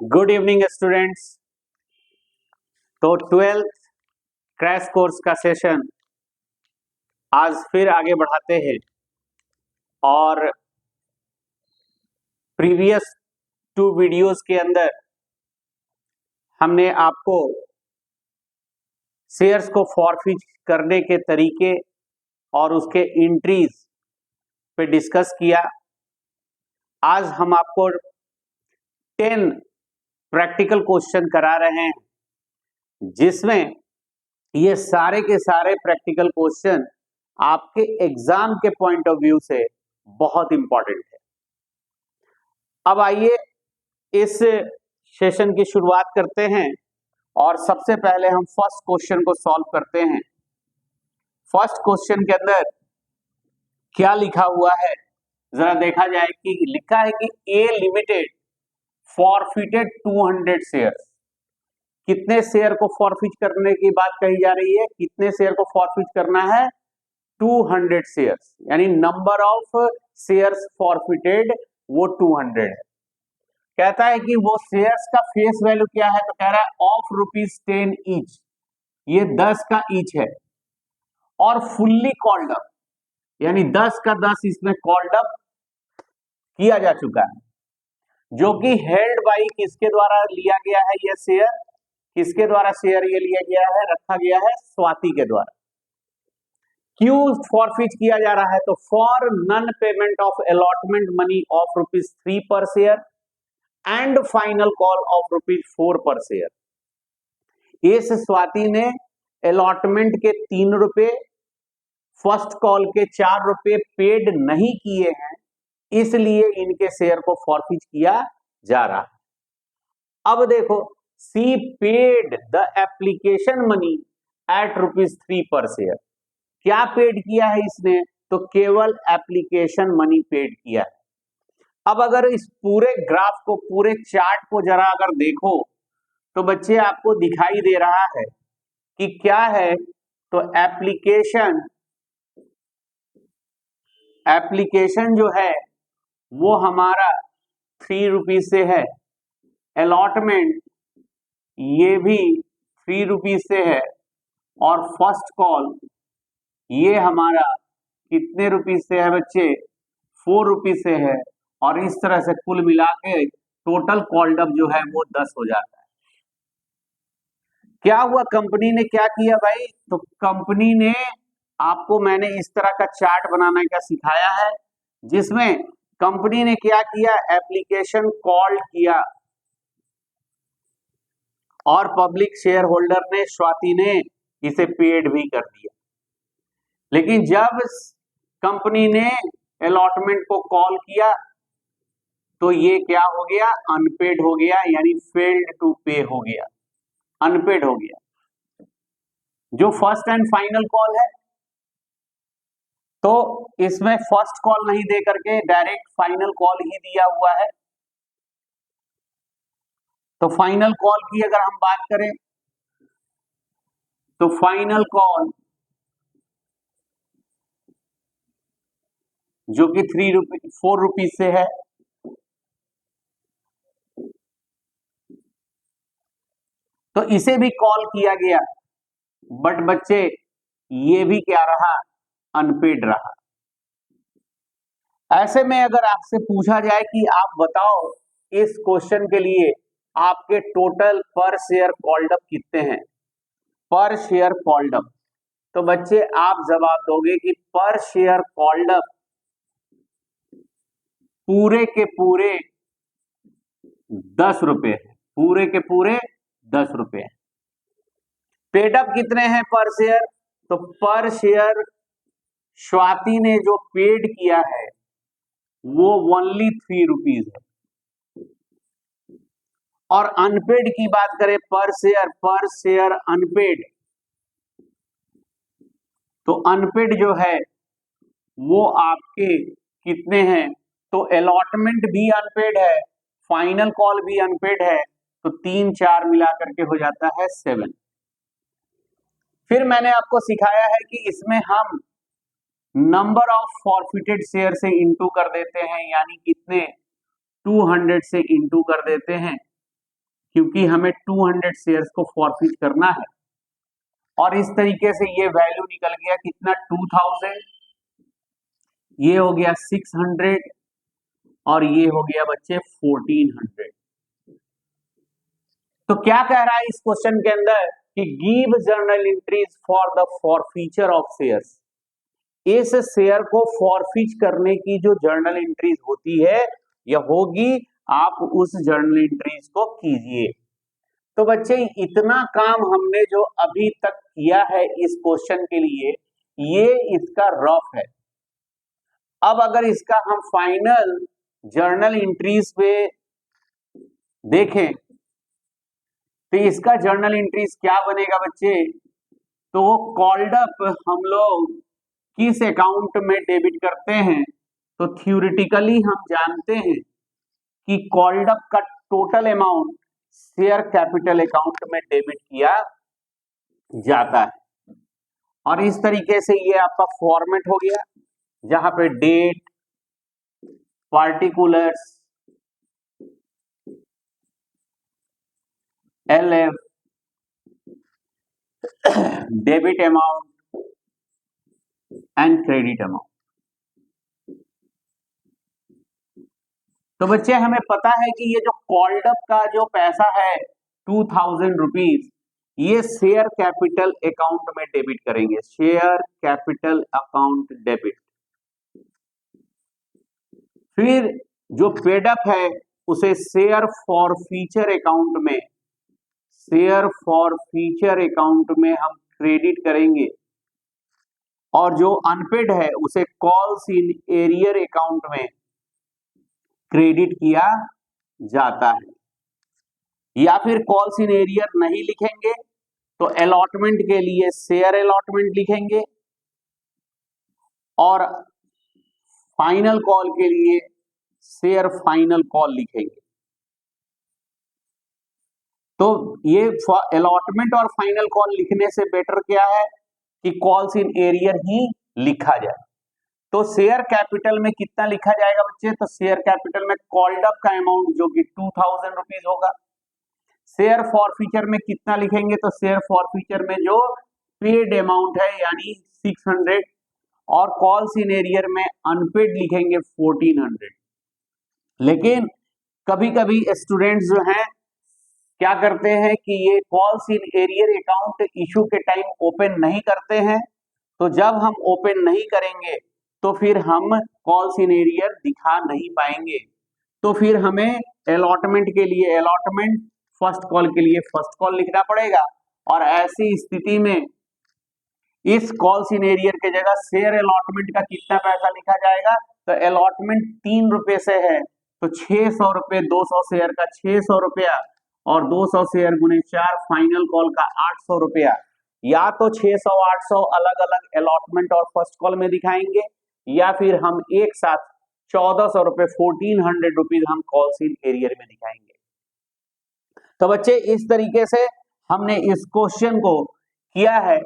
Good evening students. तो 12th crash course का session आज फिर आगे बढ़ाते हैं और प्रीवियस 2 वीडियोस के अंदर हमने आपको शेयर्स को फॉरफिट करने के तरीके और उसके एंट्रीज पे डिस्कस किया। आज हम आपको 10 प्रैक्टिकल क्वेश्चन करा रहे हैं, जिसमें ये सारे के सारे प्रैक्टिकल क्वेश्चन आपके एग्जाम के पॉइंट ऑफ व्यू से बहुत इंपॉर्टेंट है। अब आइए इस सेशन की शुरुआत करते हैं और सबसे पहले हम फर्स्ट क्वेश्चन को सॉल्व करते हैं। फर्स्ट क्वेश्चन के अंदर क्या लिखा हुआ है जरा देखा जाए कि लिखा है कि ए लिमिटेड फॉरफिटेड 200 शेयर्स। कितने शेयर को फॉरफिट करने की बात कही जा रही है? कितने शेयर को फॉरफिट करना है? 200 शेयर्स, यानी नंबर ऑफ शेयर्स फॉरफिटेड वो 200 है। कहता है कि वो शेयर्स का फेस वैल्यू क्या है, तो कह रहा है ऑफ ₹10 ईच, ये 10 का ईच है और फुल्ली कॉल्ड अप, यानी 10 का 10 इसमें कॉल्ड अप किया जा चुका है, जो कि हेल्ड बाई किसके द्वारा लिया गया है? ये शेयर किसके द्वारा शेयर ये लिया गया है, रखा गया है? स्वाति के द्वारा। क्यों फॉरफिट किया जा रहा है? तो for non payment of allotment money of ₹3 पर share and final call of ₹4 per share. इस स्वाति ने अलॉटमेंट के ₹3, फर्स्ट कॉल के ₹4 पेड नहीं किए हैं, इसलिए इनके शेयर को फॉरफिट किया जा रहा है। अब देखो, see paid the application money at ₹3 पर शेयर। क्या पेड किया है इसने? तो केवल एप्लीकेशन मनी पेड किया है। अब अगर इस पूरे ग्राफ को, पूरे चार्ट को जरा अगर देखो तो बच्चे आपको दिखाई दे रहा है कि क्या है, तो एप्लीकेशन जो है वो हमारा ₹3 से है, अलॉटमेंट ये भी ₹3 से है, और फर्स्ट कॉल ये हमारा कितने रुपीस से है बच्चे? ₹4 से है। और इस तरह से कुल मिला के टोटल कॉल्ड अप जो है वो 10 हो जाता है। क्या हुआ, कंपनी ने क्या किया भाई? तो कंपनी ने आपको, मैंने इस तरह का चार्ट बनाने का सिखाया है, जिसमें कंपनी ने क्या किया, एप्लीकेशन कॉल किया और पब्लिक शेयर होल्डर ने, स्वाति ने इसे पेड भी कर दिया। लेकिन जब कंपनी ने अलॉटमेंट को कॉल किया तो ये क्या हो गया? अनपेड हो गया, यानी फेल्ड टू पे हो गया, अनपेड हो गया। जो फर्स्ट एंड फाइनल कॉल है, तो इसमें फर्स्ट कॉल नहीं दे करके डायरेक्ट फाइनल कॉल ही दिया हुआ है। तो फाइनल कॉल की अगर हम बात करें तो फाइनल कॉल जो कि ₹4 से है, तो इसे भी कॉल किया गया, बट बच्चे ये भी क्या रहा? अनपेड रहा। ऐसे में अगर आपसे पूछा जाए कि आप बताओ इस क्वेश्चन के लिए आपके टोटल पर शेयर कॉल्ड अप कितने हैं, पर शेयर कॉल्ड अप, तो बच्चे आप जवाब दोगे कि पर शेयर कॉल्ड अप पूरे के पूरे ₹10 है, पूरे के पूरे ₹10 है। पेडअप कितने हैं पर शेयर? तो पर शेयर स्वाति ने जो पेड किया है वो ओनली ₹3 है। और अनपेड की बात करें, पर शेयर अनपेड, तो अनपेड जो है वो आपके कितने हैं? तो अलॉटमेंट भी अनपेड है, फाइनल कॉल भी अनपेड है, तो 3 4 मिलाकर के हो जाता है 7। फिर मैंने आपको सिखाया है कि इसमें हम नंबर ऑफ फॉरफिटेड शेयर से इंटू कर देते हैं, यानी कितने? 200 से इंटू कर देते हैं, क्योंकि हमें 200 शेयर्स को फॉरफिट करना है। और इस तरीके से ये वैल्यू निकल गया कितना, 2000, ये हो गया 600 और ये हो गया बच्चे 1400। तो क्या कह रहा है इस क्वेश्चन के अंदर कि give journal entries for the forfeiture of shares. इस शेयर को फॉरफिच करने की जो जर्नल एंट्रीज होती है यह होगी, आप उस जर्नल एंट्रीज को कीजिए। तो बच्चे इतना काम हमने जो अभी तक किया है इस क्वेश्चन के लिए, ये इसका रफ है। अब अगर इसका हम फाइनल जर्नल एंट्रीज पे देखें तो इसका जर्नल एंट्रीज क्या बनेगा बच्चे, तो कॉल्ड अप हम लोग किस अकाउंट में डेबिट करते हैं, तो थ्योरेटिकली हम जानते हैं कि कॉल्ड अप का total amount share capital account में डेबिट किया जाता है। और इस तरीके से ये आपका फॉर्मेट हो गया, जहां पे date, particulars, LF, debit amount and credit amount. तो बच्चे हमें पता है कि ये जो कॉल्ड अप का जो पैसा है 2000 रुपीज, ये शेयर कैपिटल अकाउंट में डेबिट करेंगे, शेयर कैपिटल अकाउंट डेबिट। फिर जो पेड अप है उसे शेयर फॉर फ्यूचर अकाउंट में, शेयर फॉर फ्यूचर अकाउंट में हम क्रेडिट करेंगे। और जो अनपेड है उसे कॉल्स इन एरियर अकाउंट में क्रेडिट किया जाता है। या फिर कॉल्स इन एरियर नहीं लिखेंगे तो अलॉटमेंट के लिए शेयर अलॉटमेंट लिखेंगे और फाइनल कॉल के लिए शेयर फाइनल कॉल लिखेंगे। तो ये अलॉटमेंट और फाइनल कॉल लिखने से बेटर क्या है कि कॉल्स इन एरियर ही लिखा जाए। तो शेयर कैपिटल में कितना लिखा जाएगा बच्चे, तो शेयर कैपिटल में कॉल्ड अप का अमाउंट जो कि 2000 रुपीज होगा। शेयर फॉरफीचर में कितना लिखेंगे, तो शेयर फॉरफीचर में जो पेड अमाउंट है यानी 600 और कॉल्स इन एरियर में अनपेड लिखेंगे 1400। लेकिन कभी कभी स्टूडेंट्स जो हैं क्या करते हैं कि ये calls in arrear account issue के टाइम ओपन नहीं करते हैं। तो जब हम ओपन नहीं करेंगे तो फिर हम कॉल्स इन एरियर दिखा नहीं पाएंगे। तो फिर हमें अलॉटमेंट के लिए अलॉटमेंट, फर्स्ट कॉल के लिए फर्स्ट कॉल लिखना पड़ेगा। और ऐसी स्थिति में इस कॉल्स इन एरियर के जगह शेयर अलॉटमेंट का कितना पैसा लिखा जाएगा, तो अलॉटमेंट 3 रुपए से है तो 600 रुपए, 200 शेयर का 600 रुपया और 200 शेयर गुने 4 फाइनल कॉल का 800 रुपया। या तो 600 800 अलग अलग अलॉटमेंट और फर्स्ट कॉल में दिखाएंगे, या फिर हम एक साथ 1400 रुपए 1400 रुपीज हम कॉल्स इन एरियर में दिखाएंगे। तो बच्चे इस तरीके से हमने इस क्वेश्चन को किया है।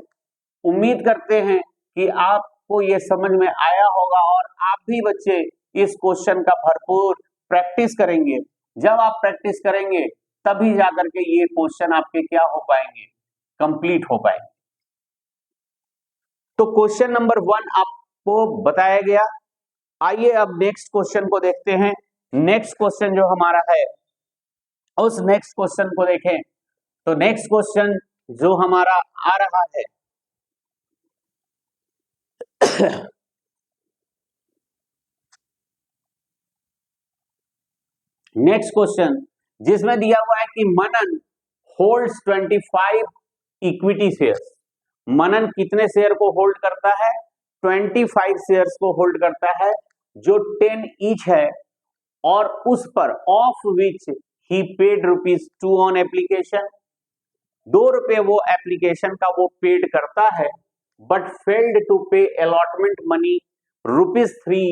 उम्मीद करते हैं कि आपको ये समझ में आया होगा और आप भी बच्चे इस क्वेश्चन का भरपूर प्रैक्टिस करेंगे। जब आप प्रैक्टिस करेंगे तभी जाकर के ये क्वेश्चन आपके क्या हो पाएंगे, कंप्लीट हो पाएंगे। तो क्वेश्चन नंबर 1 आपको बताया गया। आइए अब नेक्स्ट क्वेश्चन को देखते हैं। नेक्स्ट क्वेश्चन जो हमारा है उस नेक्स्ट क्वेश्चन को देखें। तो नेक्स्ट क्वेश्चन जो हमारा आ रहा है नेक्स्ट क्वेश्चन जिसमें दिया हुआ है कि मनन होल्ड्स 25 इक्विटी शेयर्स। मनन कितने शेयर को होल्ड करता है, 25 शेयर्स को होल्ड करता है जो 10 ईच है। और उस पर of which he paid ₹2 on application, 2 रुपए वो एप्लीकेशन का वो पेड करता है, but failed to pay allotment money ₹3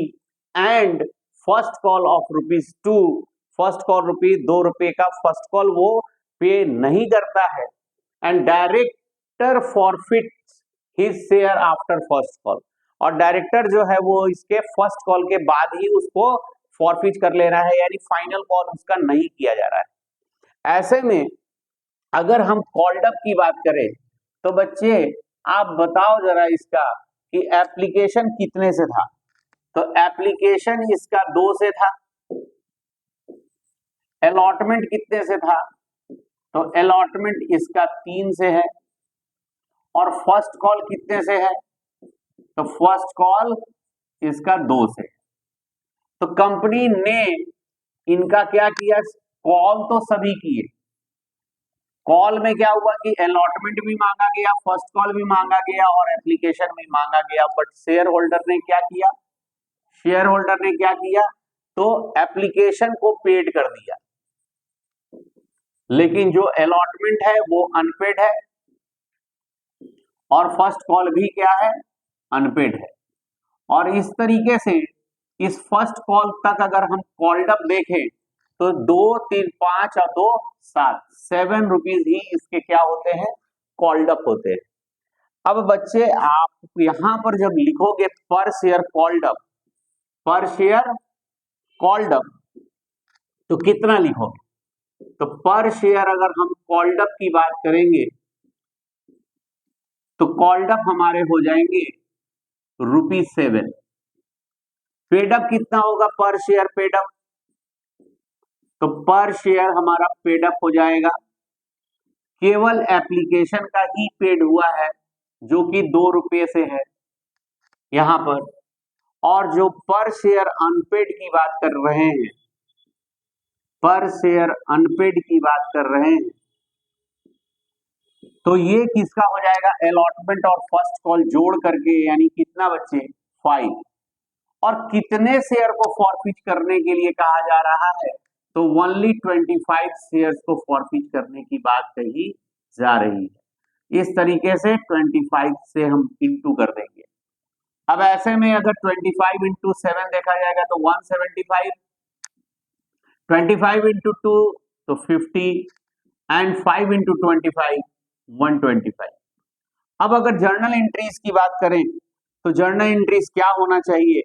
and first call of ₹2। First call ₹2 का फर्स्ट कॉल वो पे नहीं करता है। And director forfeits his share after first call, और डायरेक्टर जो है वो इसके फर्स्ट कॉल के बाद ही उसको फॉरफिट कर ले रहा है, यानी फाइनल कॉल उसका नहीं किया जा रहा है। ऐसे में अगर हम कॉल्ड अप की बात करें तो बच्चे आप बताओ जरा इसका कि एप्लीकेशन कितने से था। तो एप्लीकेशन इसका 2 से था। अलॉटमेंट कितने से था? तो अलॉटमेंट इसका 3 से है। और फर्स्ट कॉल कितने से है? तो फर्स्ट कॉल इसका 2 से। तो कंपनी ने इनका क्या किया? कॉल तो सभी किए। कॉल में क्या हुआ कि अलॉटमेंट भी मांगा गया, फर्स्ट कॉल भी मांगा गया और एप्लीकेशन भी मांगा गया, बट शेयर होल्डर ने क्या किया? शेयर होल्डर ने क्या किया? तो एप्लीकेशन को पेड कर दिया, लेकिन जो अलॉटमेंट है वो अनपेड है और फर्स्ट कॉल भी क्या है? अनपेड है। और इस तरीके से इस फर्स्ट कॉल तक अगर हम कॉल्ड अप देखें तो 2, 3, 5 और 2, 7, 7 रुपीज ही इसके क्या होते हैं? कॉल्ड अप होते हैं। अब बच्चे आप यहां पर जब लिखोगे पर शेयर कॉल्ड अप, पर शेयर कॉल्ड अप, तो कितना लिखोगे? तो पर शेयर अगर हम कॉल्ड अप की बात करेंगे तो कॉल्ड अप हमारे हो जाएंगे ₹7। पेडअप कितना होगा पर शेयर पेडअप? तो पर शेयर हमारा पेडअप हो जाएगा, केवल एप्लीकेशन का ही पेड हुआ है जो कि ₹2 से है यहां पर। और जो पर शेयर अनपेड की बात कर रहे हैं, पर शेयर अनपेड की बात कर रहे हैं, तो ये किसका हो जाएगा? अलॉटमेंट और फर्स्ट कॉल जोड़ करके, यानी कितना बच्चे? 5। और कितने शेयर को फॉरफिट करने के लिए कहा जा रहा है? तो ओनली 25 शेयर्स को फॉरफिट करने की बात कही जा रही है। इस तरीके से 25 से हम इंटू कर देंगे। अब ऐसे में अगर 25 इंटू 7 देखा जाएगा तो 175, 25 इंटू 2 तो 50 एंड 5 इंटू 25 125। अब अगर जर्नल एंट्रीज की बात करें तो जर्नल एंट्रीज क्या होना चाहिए?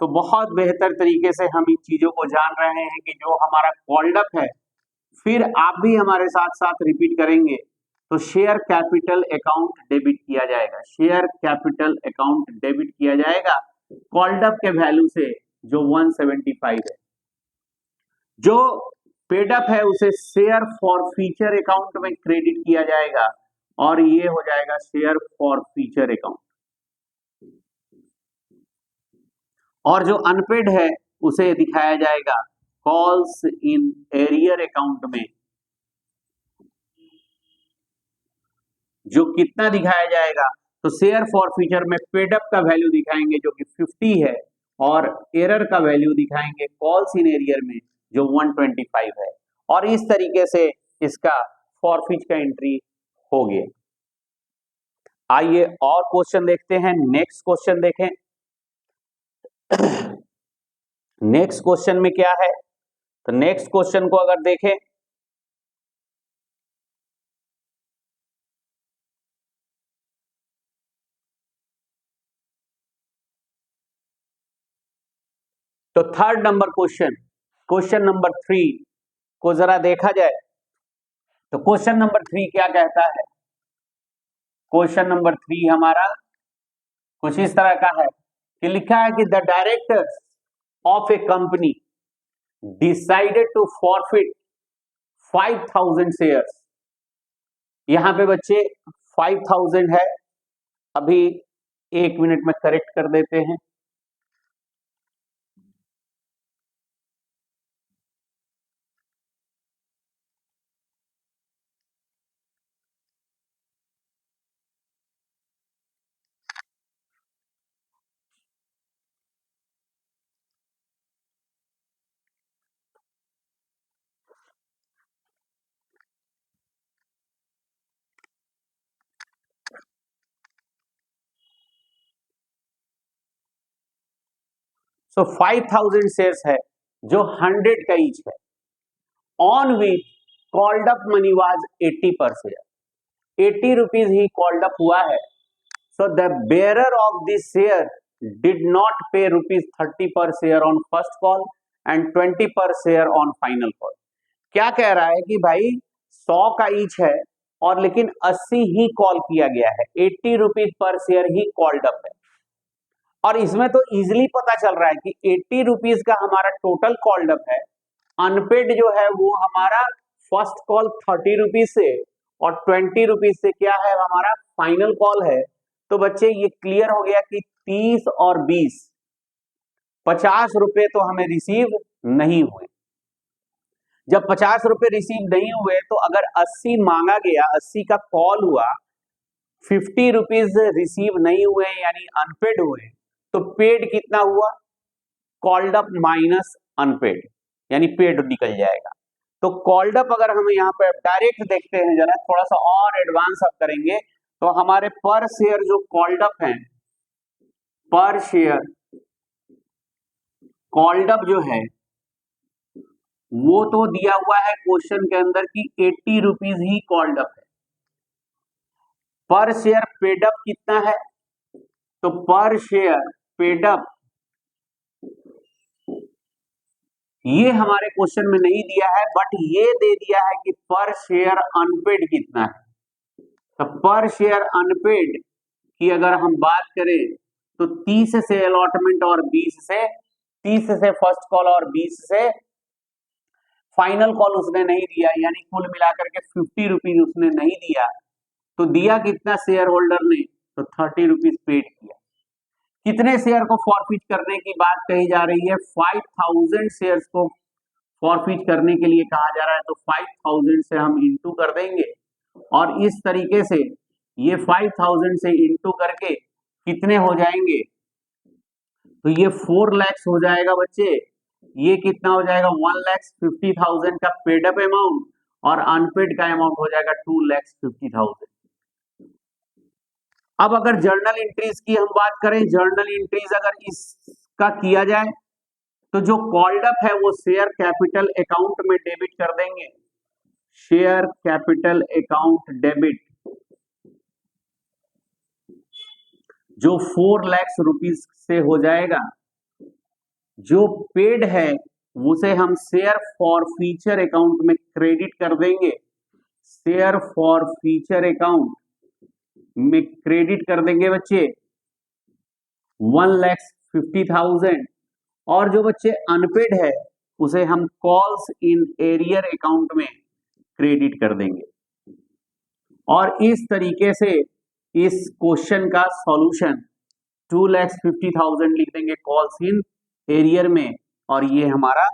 तो बहुत बेहतर तरीके से हम इन चीजों को जान रहे हैं कि जो हमारा कॉल्ड अप है, फिर आप भी हमारे साथ साथ रिपीट करेंगे। तो शेयर कैपिटल अकाउंट डेबिट किया जाएगा, शेयर कैपिटल अकाउंट डेबिट किया जाएगा कॉल्ड अप के वैल्यू से जो 175 है। जो पेडअप है उसे शेयर फॉर फ्यूचर अकाउंट में क्रेडिट किया जाएगा और ये हो जाएगा शेयर फॉर फ्यूचर अकाउंट। और जो अनपेड है उसे दिखाया जाएगा कॉल्स इन एरियर अकाउंट में। जो कितना दिखाया जाएगा? तो शेयर फॉर फ्यूचर में पेडअप का वैल्यू दिखाएंगे जो कि 50 है और एरर का वैल्यू दिखाएंगे कॉल्स इन एरियर में जो 125 है। और इस तरीके से इसका फॉरफिट का एंट्री हो गया। आइए और क्वेश्चन देखते हैं। नेक्स्ट क्वेश्चन देखें। नेक्स्ट क्वेश्चन में क्या है? तो नेक्स्ट क्वेश्चन को अगर देखें तो third number question, question number 3 को जरा देखा जाए तो क्वेश्चन नंबर 3 क्या कहता है? क्वेश्चन नंबर 3 हमारा कुछ इस तरह का है कि लिखा है कि the directors of a company decided to forfeit 5000 shares. यहां पे बच्चे 5000 है, अभी 1 मिनट में करेक्ट कर देते हैं। सो 5000 शेयर्स है जो 100 का ईच है, on which called up money was 80 पर share. 80 rupees he called up हुआ है। So the bearer of this share did not पे ₹30 per share on first call and 20 per share on final call। क्या कह रहा है कि भाई 100 का ईच है और लेकिन 80 ही कॉल किया गया है, 80 rupees per share he called up है। और इसमें तो इजिली पता चल रहा है कि 80 रुपीज का हमारा टोटल कॉल्ड अप है, अनपेड जो है वो हमारा फर्स्ट कॉल 30 रुपीज से और 20 रुपीज से क्या है हमारा फाइनल कॉल है। तो बच्चे ये क्लियर हो गया कि 30 और 20 50 रुपए तो हमें रिसीव नहीं हुए। जब 50 रुपए रिसीव नहीं हुए तो अगर 80 मांगा गया, 80 का कॉल हुआ, 50 रुपीज रिसीव नहीं हुए यानी अनपेड हुए, तो पेड कितना हुआ, कॉल्ड अप माइनस अनपेड यानी पेड निकल जाएगा। तो कॉल्ड अप अगर हम यहाँ पे डायरेक्ट देखते हैं, जरा थोड़ा सा और एडवांस अप करेंगे तो हमारे पर शेयर जो कॉल्ड अप है, पर शेयर कॉल्ड अप जो है वो तो दिया हुआ है क्वेश्चन के अंदर कि 80 रुपीज ही कॉल्ड अप है। पर शेयर पेड अप कितना है, तो पर शेयर पेड अप ये हमारे क्वेश्चन में नहीं दिया है, बट ये दे दिया है कि पर शेयर अनपेड कितना है। तो पर शेयर अनपेड की अगर हम बात करें तो 30 से अलॉटमेंट और 20 से 30 से फर्स्ट कॉल और 20 से फाइनल कॉल उसने नहीं दिया, यानी कुल मिलाकर के 50 रुपीज उसने नहीं दिया। तो दिया कितना शेयर होल्डर ने, तो 30 रुपीज पेड किया। कितने शेयर को फॉरफिट करने की बात कही जा रही है, 5000 शेयर्स को फॉरफिट करने के लिए कहा जा रहा है। तो 5000 से हम इंटू कर देंगे और इस तरीके से ये 5000 से इंटू करके कितने हो जाएंगे, तो ये 4 लाख हो जाएगा बच्चे। ये कितना हो जाएगा, 1,50,000 का पेड अप अमाउंट और अनपेड का अमाउंट हो जाएगा 2,50,000। अब अगर जर्नल एंट्रीज की हम बात करें, जर्नल एंट्रीज अगर इसका किया जाए तो जो कॉल्ड अप है वो शेयर कैपिटल अकाउंट में डेबिट कर देंगे, शेयर कैपिटल अकाउंट डेबिट, जो 4 लाख रुपीज से हो जाएगा। जो पेड है उसे हम शेयर फॉर फ्यूचर अकाउंट में क्रेडिट कर देंगे, शेयर फॉर फ्यूचर अकाउंट में क्रेडिट कर देंगे बच्चे 1,50,000। और जो बच्चे अनपेड है उसे हम कॉल्स इन एरियर अकाउंट में क्रेडिट कर देंगे। और इस तरीके से इस क्वेश्चन का सॉल्यूशन 2,50,000 लिख देंगे कॉल्स इन एरियर में, और ये हमारा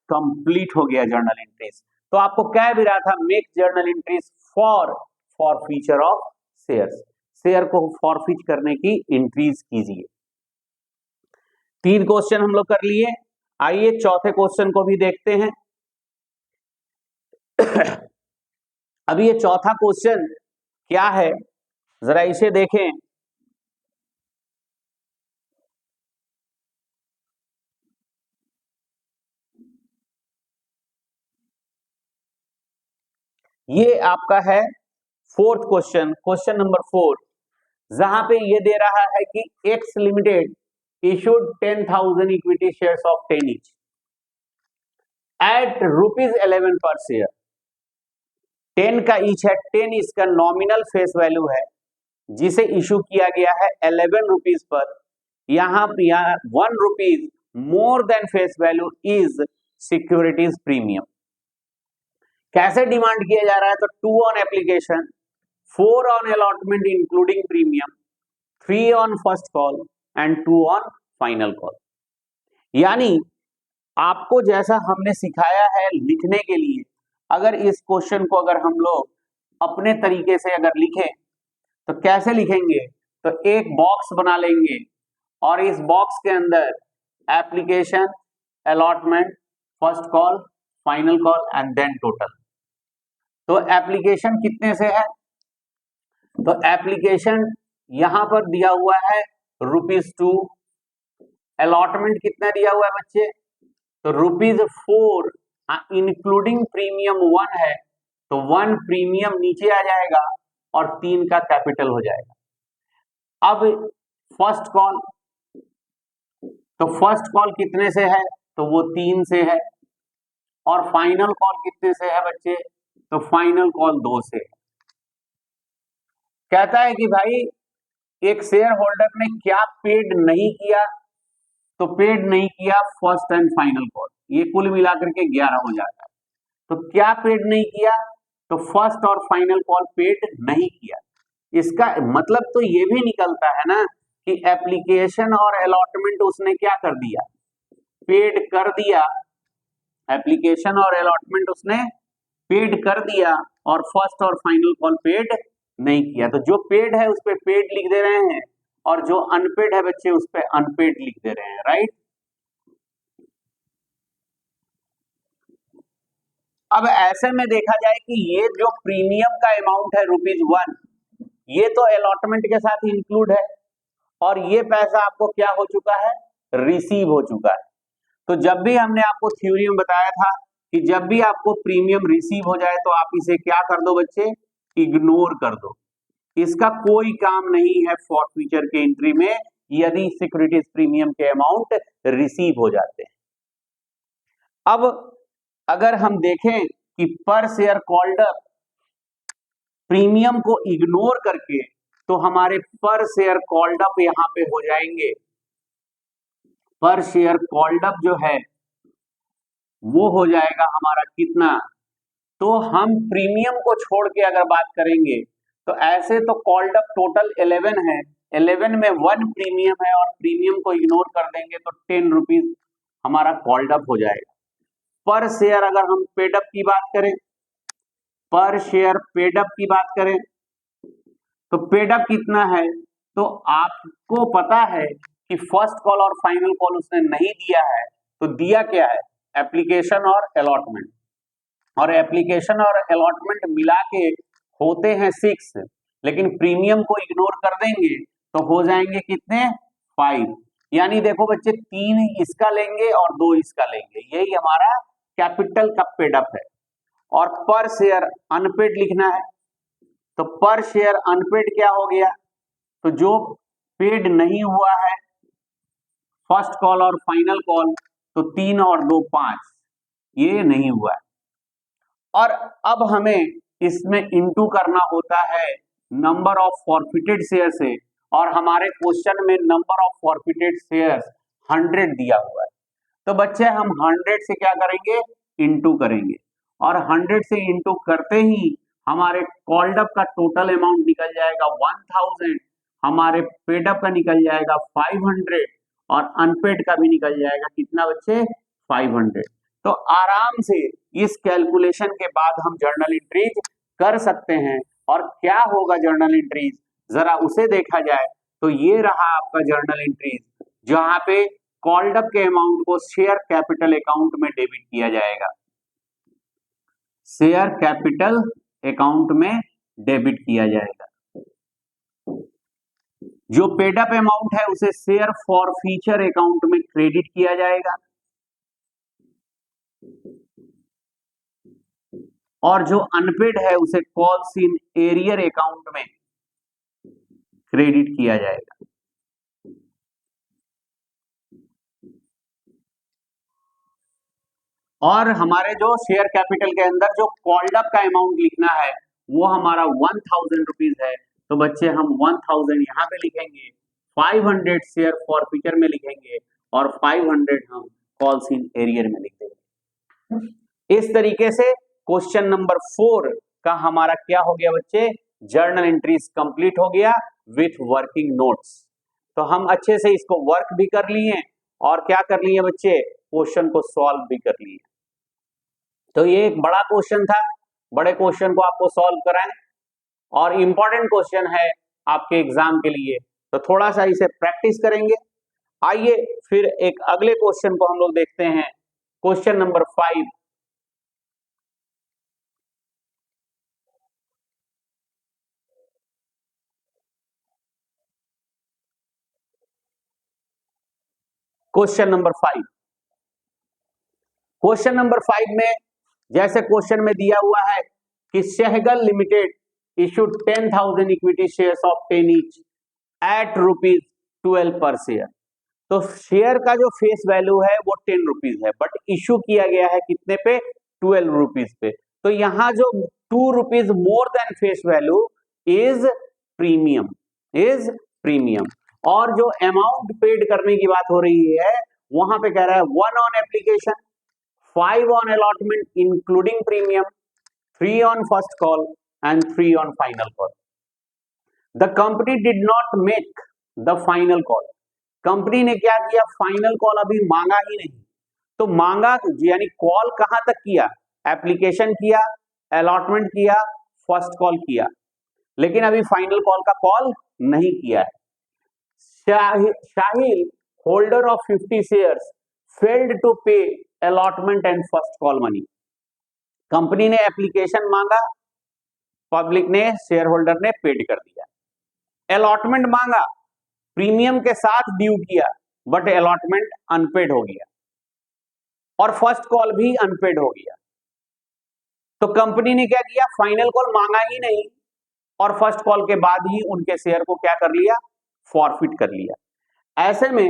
कंप्लीट हो गया जर्नल एंट्रीज। तो आपको कह भी रहा था make journal entries for future of shares, share को फॉरफिट करने की एंट्रीज कीजिए। 3 क्वेश्चन हम लोग कर लिए, आइए चौथे क्वेश्चन को भी देखते हैं। अभी ये चौथा क्वेश्चन क्या है, जरा इसे देखें। ये आपका है 4th क्वेश्चन, क्वेश्चन नंबर 4, जहां पे ये दे रहा है कि x limited issued 10,000 equity shares of 10 each eight ₹11 पर शेयर। 10 का ईच है, 10 इसका नॉमिनल फेस वैल्यू है जिसे इशू किया गया है 11 रुपीज पर। यहां 1 rupees more than face value is securities premium. कैसे डिमांड किया जा रहा है, तो 2 on application, 4 on allotment including premium, 3 on first call and 2 on final call. यानी आपको जैसा हमने सिखाया है लिखने के लिए, अगर इस क्वेश्चन को अगर हम लोग अपने तरीके से अगर लिखें तो कैसे लिखेंगे, तो एक बॉक्स बना लेंगे और इस बॉक्स के अंदर application, allotment, first call, final call and then total. तो एप्लीकेशन कितने से है, तो एप्लीकेशन यहां पर दिया हुआ है ₹2। अलॉटमेंट कितना दिया हुआ है बच्चे, तो ₹4 इंक्लूडिंग प्रीमियम 1 है, तो 1 प्रीमियम नीचे आ जाएगा और 3 का कैपिटल हो जाएगा। अब फर्स्ट कॉल, तो फर्स्ट कॉल कितने से है, तो वो 3 से है। और फाइनल कॉल कितने से है बच्चे? तो फाइनल कॉल 2 से है। कहता है कि भाई एक शेयर होल्डर ने क्या पेड नहीं किया? तो पेड नहीं किया फर्स्ट एंड फाइनल कॉल, ये कुल मिलाकर के 11 हो जाता है। तो क्या पेड नहीं किया? तो फर्स्ट और फाइनल कॉल पेड नहीं किया। इसका मतलब तो ये भी निकलता है ना कि एप्लीकेशन और अलॉटमेंट उसने क्या कर दिया? पेड कर दिया। एप्लीकेशन और अलॉटमेंट उसने पेड कर दिया और फर्स्ट और फाइनल कॉल पेड नहीं किया। तो जो पेड है उस पे पेड लिख दे रहे हैं और जो अनपेड है बच्चे उस पे अनपेड लिख दे रहे हैं, राइट। अब ऐसे में देखा जाए कि ये जो प्रीमियम का अमाउंट है ₹1, ये तो अलॉटमेंट के साथ इंक्लूड है और ये पैसा आपको क्या हो चुका है? रिसीव हो चुका है। तो जब भी हमने आपको थ्योरी में बताया था कि जब भी आपको प्रीमियम रिसीव हो जाए तो आप इसे क्या कर दो बच्चे? इग्नोर कर दो। इसका कोई काम नहीं है फॉरफीचर के एंट्री में यदि सिक्योरिटीज प्रीमियम के अमाउंट रिसीव हो जाते हैं। अब अगर हम देखें कि पर शेयर कॉल्ड अप प्रीमियम को इग्नोर करके तो हमारे पर शेयर कॉल्ड अप यहां पे हो जाएंगे। पर शेयर कॉल्ड अप जो है वो हो जाएगा हमारा कितना? तो हम प्रीमियम को छोड़ के अगर बात करेंगे तो ऐसे तो कॉल्ड अप टोटल 11 है, 11 में 1 प्रीमियम है और प्रीमियम को इग्नोर कर देंगे तो 10 रुपीज हमारा कॉल्ड अप हो जाएगा। पर शेयर अगर हम पेड अप की बात करें, पर शेयर पेड अप की बात करें तो पेड अप कितना है? तो आपको पता है कि फर्स्ट कॉल और फाइनल कॉल उसने नहीं दिया है, तो दिया क्या है? एप्लीकेशन और अलॉटमेंट, और एप्लीकेशन और अलॉटमेंट मिला के होते हैं 6, लेकिन प्रीमियम को इग्नोर कर देंगे तो हो जाएंगे कितने? 5। यानी देखो बच्चे 3 इसका लेंगे और 2 इसका लेंगे, यही हमारा कैपिटल का पेड अप है। और पर शेयर अनपेड लिखना है, तो पर शेयर अनपेड क्या हो गया? तो जो पेड नहीं हुआ है फर्स्ट कॉल और फाइनल कॉल, तो 3 और 2 5, ये नहीं हुआ है। और अब हमें इसमें इंटू करना होता है नंबर ऑफ फॉरफिटेड शेयर से, और हमारे क्वेश्चन में नंबर ऑफ फॉरफिटेड शेयर्स 100 दिया हुआ है। तो बच्चे हम 100 से क्या करेंगे? इंटू करेंगे, और 100 से इंटू करते ही हमारे कॉल्ड अप का टोटल अमाउंट निकल जाएगा 1000, हमारे पेड अप का निकल जाएगा 500 और अनपेड का भी निकल जाएगा कितना बच्चे? 500। तो आराम से इस कैलकुलेशन के बाद हम जर्नल एंट्रीज कर सकते हैं। और क्या होगा जर्नल एंट्रीज, जरा उसे देखा जाए तो ये रहा आपका जर्नल एंट्रीज, जहां पे कॉल्ड अप के अमाउंट को शेयर कैपिटल अकाउंट में डेबिट किया जाएगा, शेयर कैपिटल अकाउंट में डेबिट किया जाएगा। जो पेड अप अमाउंट है उसे शेयर फॉर फीचर अकाउंट में क्रेडिट किया जाएगा, और जो अनपेड है उसे कॉल्स इन एरियर अकाउंट में क्रेडिट किया जाएगा। और हमारे जो शेयर कैपिटल के अंदर जो कॉल्ड अप का अमाउंट लिखना है वो हमारा 1000 रुपीज है, तो बच्चे हम 1000 यहाँ पे लिखेंगे, 500 शेयर फॉर फीचर में लिखेंगे और 500 हम कॉल्स इन एरियर में लिख देंगे। इस तरीके से क्वेश्चन नंबर 4 का हमारा क्या हो गया बच्चे? जर्नल एंट्रीज कंप्लीट हो गया विथ वर्किंग नोट्स। तो हम अच्छे से इसको वर्क भी कर लिए और क्या कर लिए बच्चे? क्वेश्चन को सॉल्व भी कर लिए। तो ये एक बड़ा क्वेश्चन था, बड़े क्वेश्चन को आपको सॉल्व कराएं और इंपॉर्टेंट क्वेश्चन है आपके एग्जाम के लिए, तो थोड़ा सा इसे प्रैक्टिस करेंगे। आइए फिर एक अगले क्वेश्चन को हम लोग देखते हैं, question number 5। Question number 5, question number 5 में जैसे क्वेश्चन में दिया हुआ है कि Sehgal limited issued 10,000 equity shares of 10 each at ₹12 per share. तो शेयर का जो फेस वैल्यू है वो 10 रुपीज है, बट इश्यू किया गया है कितने पे, 12 रुपीज पे। तो यहाँ जो 2 rupees more than face value is premium, is premium. और जो अमाउंट पेड करने की बात हो रही है वहां पे कह रहा है 1 on application, 5 on allotment including premium, 3 on first call and 3 on final call. The company did not make the final call, company ने क्या किया, फाइनल कॉल अभी मांगा ही नहीं। तो मांगा यानी कॉल कहां तक किया, एप्लीकेशन किया, अलॉटमेंट किया, फर्स्ट कॉल किया, लेकिन अभी फाइनल कॉल का कॉल नहीं किया है। Sahil holder of 50 shares failed to pay allotment and first call money. Company ने एप्लीकेशन मांगा, पब्लिक ने, शेयर होल्डर ने पेड कर दिया। अलॉटमेंट मांगा, प्रीमियम के साथ ड्यू किया, बट अलॉटमेंट अनपेड हो गया, और फर्स्ट कॉल भी अनपेड हो गया। तो कंपनी ने क्या किया, फाइनल कॉल मांगा ही नहीं, और फर्स्ट कॉल के बाद ही उनके शेयर को क्या कर लिया, फॉरफिट कर लिया। ऐसे में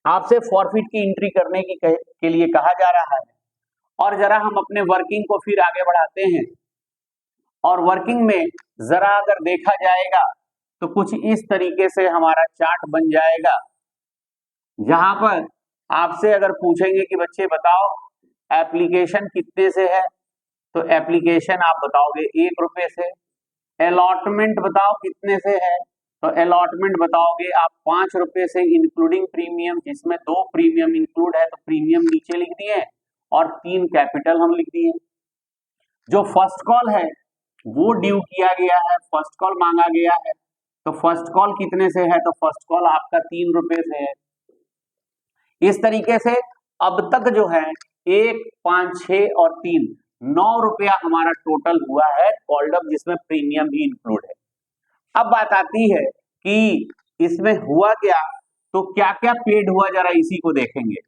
आपसे फॉरफिट की एंट्री करने के लिए कहा जा रहा है। और जरा हम अपने वर्किंग को फिर आगे बढ़ाते हैं, और वर्किंग में जरा अगर देखा जाएगा तो कुछ इस तरीके से हमारा चार्ट बन जाएगा, जहां पर आपसे अगर पूछेंगे कि बच्चे बताओ एप्लीकेशन कितने से है, तो एप्लीकेशन आप बताओगे 1 रुपए से। अलॉटमेंट बताओ कितने से है, तो अलॉटमेंट बताओगे आप 5 रुपए से इंक्लूडिंग प्रीमियम, जिसमें 2 प्रीमियम इंक्लूड है, तो प्रीमियम नीचे लिख दिए और 3 कैपिटल हम लिख दिए। जो फर्स्ट कॉल है वो ड्यू किया गया है, फर्स्ट कॉल मांगा गया है, तो फर्स्ट कॉल कितने से है, तो फर्स्ट कॉल आपका 3 रुपए से है। इस तरीके से अब तक जो है 1, 5, 6 और 3, 9 रुपया हमारा टोटल हुआ है कॉल्ड अप, जिसमें प्रीमियम भी इंक्लूड है। अब बात आती है कि इसमें हुआ क्या, तो क्या क्या पेड हुआ, जरा इसी को देखेंगे।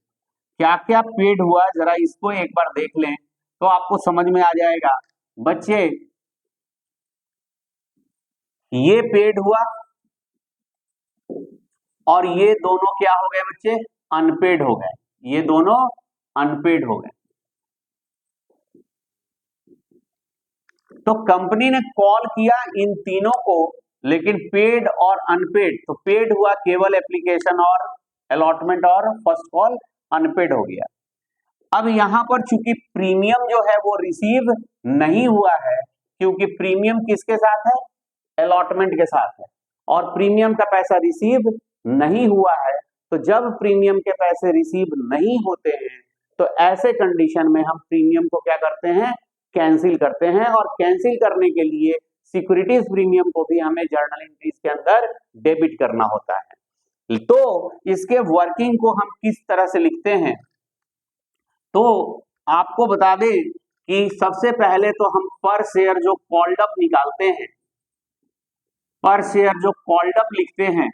क्या क्या पेड हुआ, जरा इसको एक बार देख लें तो आपको समझ में आ जाएगा। बच्चे ये पेड हुआ और ये दोनों क्या हो गए बच्चे, अनपेड हो गए, ये दोनों अनपेड हो गए। तो कंपनी ने कॉल किया इन तीनों को, लेकिन पेड और अनपेड, तो पेड हुआ केवल एप्लीकेशन और अलॉटमेंट और फर्स्ट कॉल, अनपेड हो गया। अब यहां पर चूंकि प्रीमियम जो है वो रिसीव नहीं हुआ है, क्योंकि प्रीमियम किसके साथ है, अलॉटमेंट के साथ है, और प्रीमियम का पैसा रिसीव नहीं हुआ है। तो जब प्रीमियम के पैसे रिसीव नहीं होते हैं तो ऐसे कंडीशन में हम प्रीमियम को क्या करते हैं, कैंसिल करते हैं, और कैंसिल करने के लिए सिक्योरिटीज प्रीमियम को भी हमें जर्नल एंट्रीज के अंदर डेबिट करना होता है। तो इसके वर्किंग को हम किस तरह से लिखते हैं, तो आपको बता दें कि सबसे पहले तो हम पर शेयर जो कॉल्ड अप निकालते हैं, पर शेयर जो कॉल्ड अप लिखते हैं,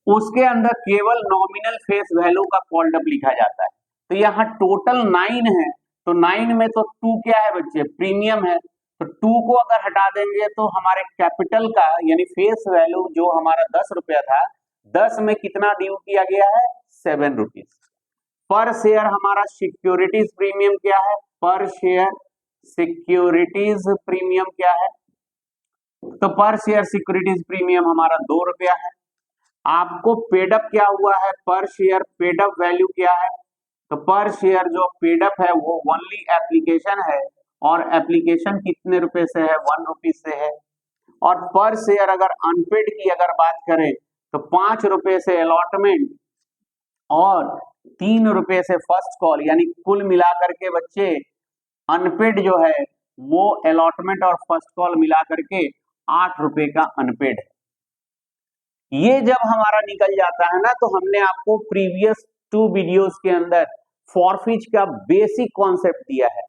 उसके अंदर केवल नॉमिनल फेस वैल्यू का कॉल्ड अप लिखा जाता है। तो यहाँ टोटल 9 है, तो 9 में तो 2 क्या है बच्चे, प्रीमियम है, तो 2 को अगर हटा देंगे तो हमारे कैपिटल का यानी फेस वैल्यू जो हमारा 10 रुपया था, 10 में कितना ड्यू किया गया है, 7 रुपीज। पर शेयर हमारा सिक्योरिटीज प्रीमियम क्या है, पर शेयर सिक्योरिटीज प्रीमियम क्या है, तो पर शेयर सिक्योरिटीज प्रीमियम हमारा 2 रुपया है। आपको पेडअप क्या हुआ है, पर शेयर पेडअप वैल्यू क्या है, तो पर शेयर जो पेडअप है वो ओनली एप्लीकेशन है, और एप्लीकेशन कितने रुपए से है, 1 रुपीज से है। और पर शेयर अगर अनपेड की अगर बात करें तो 5 रुपए से अलॉटमेंट और 3 रुपए से फर्स्ट कॉल, यानी कुल मिलाकर के बच्चे अनपेड जो है वो अलॉटमेंट और फर्स्ट कॉल मिलाकर के 8 रुपए का अनपेड है। ये जब हमारा निकल जाता है ना, तो हमने आपको प्रीवियस 2 वीडियोस के अंदर फॉरफिच का बेसिक कॉन्सेप्ट दिया है।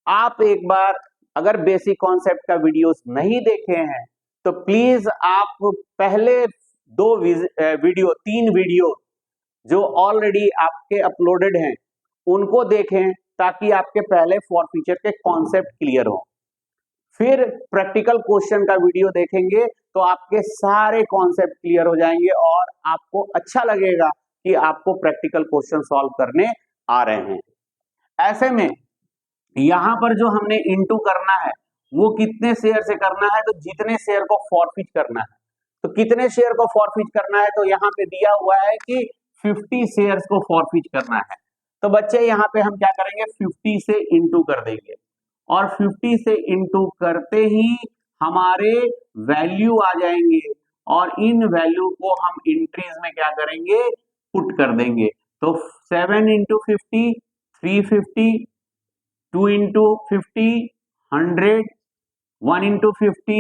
आप एक बार अगर बेसिक कॉन्सेप्ट का वीडियोस नहीं देखे हैं तो प्लीज आप पहले 3 वीडियो जो ऑलरेडी आपके अपलोडेड हैं उनको देखें, ताकि आपके पहले फॉरफिचर के कॉन्सेप्ट क्लियर हो। फिर प्रैक्टिकल क्वेश्चन का वीडियो देखेंगे तो आपके सारे कॉन्सेप्ट क्लियर हो जाएंगे और आपको अच्छा लगेगा कि आपको प्रैक्टिकल क्वेश्चन सॉल्व करने आ रहे हैं। ऐसे में यहां पर जो हमने इनटू करना है वो कितने शेयर से करना है, तो जितने शेयर को फॉरफिट करना है। तो कितने शेयर को फॉरफिट करना है, तो यहाँ पे दिया हुआ है कि 50 शेयर्स को फॉरफिट करना है। तो बच्चे यहाँ पे हम क्या करेंगे, 50 से इंटू कर देंगे और 50 से इंटू करते ही हमारे वैल्यू आ जाएंगे और इन वैल्यू को हम इंट्रीज में क्या करेंगे, पुट कर देंगे। तो 7 into 50 350, 2 into 50 100, 1 into 50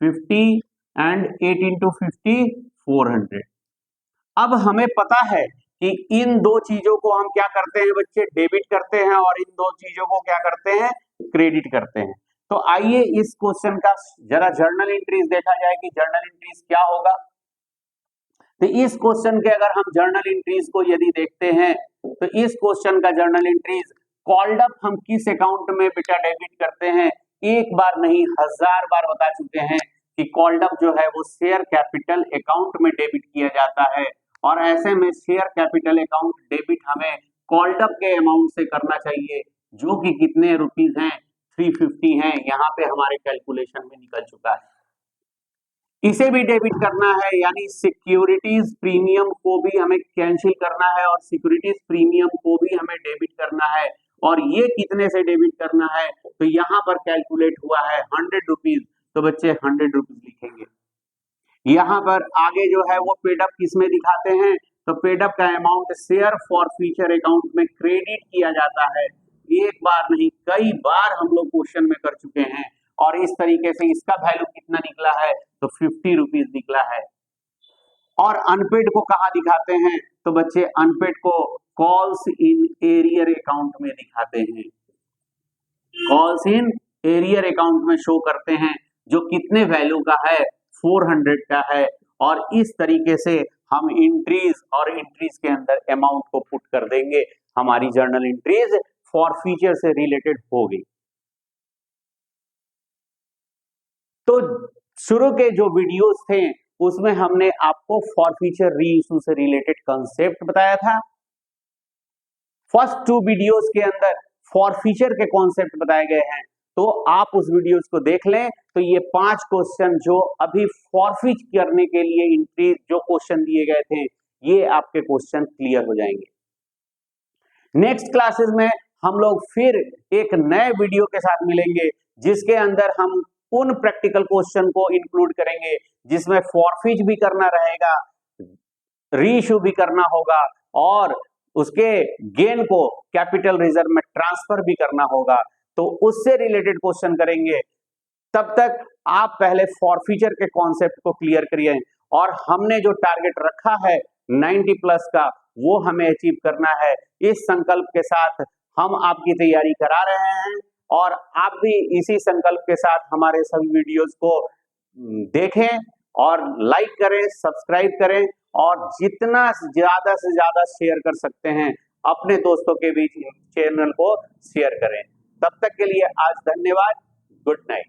50 and 8 into 50 400। अब हमें पता है कि इन दो चीजों को हम क्या करते हैं बच्चे, डेबिट करते हैं और इन दो चीजों को क्या करते हैं, क्रेडिट करते हैं। तो आइए इस क्वेश्चन का जरा जर्नल एंट्रीज देखा जाए कि जर्नल एंट्रीज क्या होगा। तो इस क्वेश्चन के अगर हम जर्नल एंट्रीज को यदि देखते हैं तो इस क्वेश्चन का जर्नल एंट्रीज, कॉल्ड अप हम किस अकाउंट में बेटा डेबिट करते हैं, एक बार नहीं 1000 बार बता चुके हैं कि कॉल्ड अप जो है वो शेयर कैपिटल अकाउंट में डेबिट किया जाता है। और ऐसे में शेयर कैपिटल अकाउंट डेबिट हमें कॉल्ड अप के अमाउंट से करना चाहिए, जो कि कितने रुपीज हैं, 350 हैं। यहाँ पे हमारे कैलकुलेशन में निकल चुका है। इसे भी डेबिट करना है, यानी सिक्योरिटीज प्रीमियम को भी हमें कैंसिल करना है और सिक्योरिटीज प्रीमियम को भी हमें डेबिट करना है। और ये कितने से डेबिट करना है, तो यहाँ पर कैलकुलेट हुआ है 100 रुपीज। तो बच्चे 100 रुपीज लिखेंगे। यहाँ पर आगे जो है वो पेडअप किसमें दिखाते हैं, तो पेडअप का amount share for future account में क्रेडिट किया जाता है। एक बार नहीं कई बार हम लोग क्वेश्चन में कर चुके हैं और इस तरीके से इसका वैल्यू कितना निकला है, तो 50 रुपीज निकला है। और अनपेड को कहा दिखाते हैं, तो बच्चे अनपेड को कॉल्स इन एरियर अकाउंट में दिखाते हैं, कॉल्स इन एरियर अकाउंट में शो करते हैं, जो कितने वैल्यू का है, 400 का है। और इस तरीके से हम इंट्रीज और इंट्रीज के अंदर अमाउंट को पुट कर देंगे, हमारी जर्नल इंट्रीज फॉर फ्यूचर से रिलेटेड होगी। तो शुरू के जो वीडियोस थे उसमें हमने आपको फॉर फ्यूचर री इशू से रिलेटेड कंसेप्ट बताया था। फर्स्ट 2 वीडियोस के अंदर फॉर फ्यूचर के कॉन्सेप्ट बताए गए हैं, तो आप उस वीडियोस को देख लें। तो ये 5 क्वेश्चन जो अभी फॉरफिट करने के लिए इंट्रीज जो क्वेश्चन दिए गए थे, ये आपके क्वेश्चन क्लियर हो जाएंगे। नेक्स्ट क्लासेस में हम लोग फिर एक नए वीडियो के साथ मिलेंगे, जिसके अंदर हम उन प्रैक्टिकल क्वेश्चन को इंक्लूड करेंगे जिसमें फॉरफिट भी करना रहेगा, री इशू भी करना होगा और उसके गेन को कैपिटल रिजर्व में ट्रांसफर भी करना होगा। तो उससे रिलेटेड क्वेश्चन करेंगे। तब तक आप पहले फॉरफिचर के कॉन्सेप्ट को क्लियर करिए और हमने जो टारगेट रखा है 90 प्लस का, वो हमें अचीव करना है। इस संकल्प के साथ हम आपकी तैयारी करा रहे हैं और आप भी इसी संकल्प के साथ हमारे सभी वीडियोस को देखें और लाइक करें, सब्सक्राइब करें और जितना ज्यादा से ज्यादा शेयर कर सकते हैं अपने दोस्तों के बीच चैनल को शेयर करें। तब तक के लिए आज धन्यवाद। Good night.